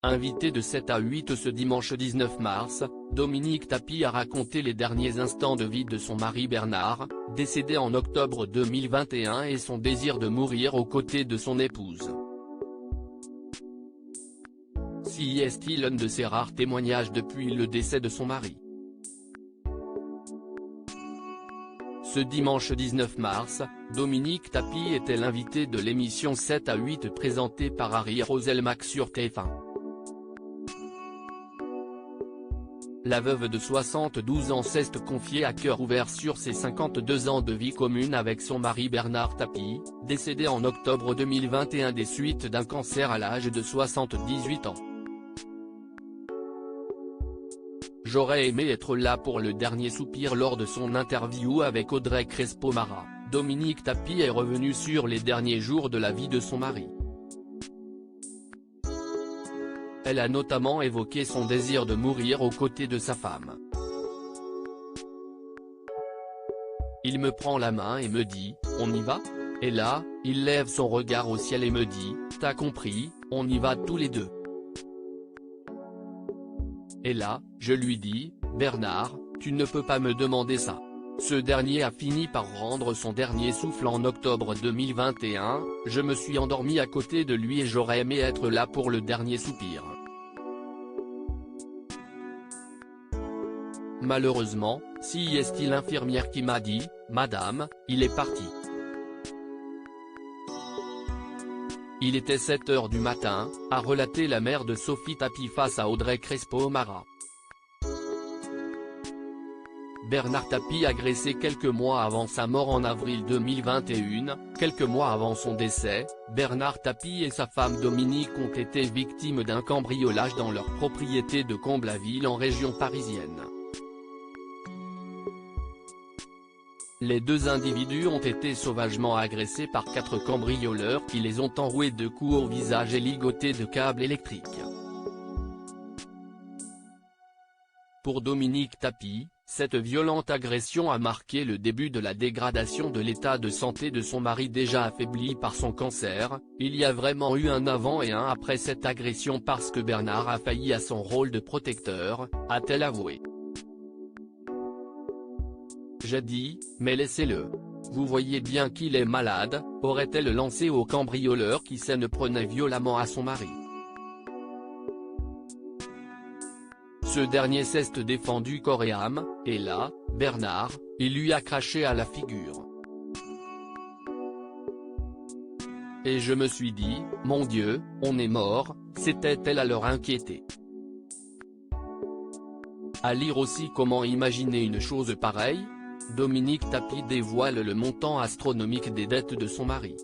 Invité de 7 à 8 ce dimanche 19 mars, Dominique Tapie a raconté les derniers instants de vie de son mari Bernard, décédé en octobre 2021 et son désir de mourir aux côtés de son épouse. Si est-il l'un de ses rares témoignages depuis le décès de son mari. Ce dimanche 19 mars, Dominique Tapie était l'invité de l'émission 7 à 8 présentée par Harry Roselmack sur TF1. La veuve de 72 ans s'est confiée à cœur ouvert sur ses 52 ans de vie commune avec son mari Bernard Tapie, décédé en octobre 2021 des suites d'un cancer à l'âge de 78 ans. J'aurais aimé être là pour le dernier soupir. Lors de son interview avec Audrey Crespo-Mara, Dominique Tapie est revenu sur les derniers jours de la vie de son mari. Elle a notamment évoqué son désir de mourir aux côtés de sa femme. Il me prend la main et me dit « On y va ?» Et là, il lève son regard au ciel et me dit « T'as compris, on y va tous les deux ?» Et là, je lui dis « Bernard, tu ne peux pas me demander ça. » Ce dernier a fini par rendre son dernier souffle en octobre 2021, je me suis endormi à côté de lui et j'aurais aimé être là pour le dernier soupir. Malheureusement, si est-il l'infirmière qui m'a dit « Madame, il est parti ». Il était 7 h du matin, a relaté la mère de Sophie Tapie face à Audrey Crespo-Mara. Bernard Tapie agressé quelques mois avant sa mort en avril 2021, quelques mois avant son décès, Bernard Tapie et sa femme Dominique ont été victimes d'un cambriolage dans leur propriété de Comble-la-Ville en région parisienne. Les deux individus ont été sauvagement agressés par 4 cambrioleurs qui les ont enroués de coups au visage et ligotés de câbles électriques. Pour Dominique Tapie, cette violente agression a marqué le début de la dégradation de l'état de santé de son mari déjà affaibli par son cancer. Il y a vraiment eu un avant et un après cette agression parce que Bernard a failli à son rôle de protecteur, a-t-elle avoué. J'ai dit, mais laissez-le. Vous voyez bien qu'il est malade, aurait-elle lancé au cambrioleur qui s'en prenait violemment à son mari. Ce dernier s'est défendu corps et âme, et là, Bernard, il lui a craché à la figure. Et je me suis dit, mon Dieu, on est mort, s'était-elle alors inquiétée. À lire aussi comment imaginer une chose pareille. Dominique Tapie dévoile le montant astronomique des dettes de son mari.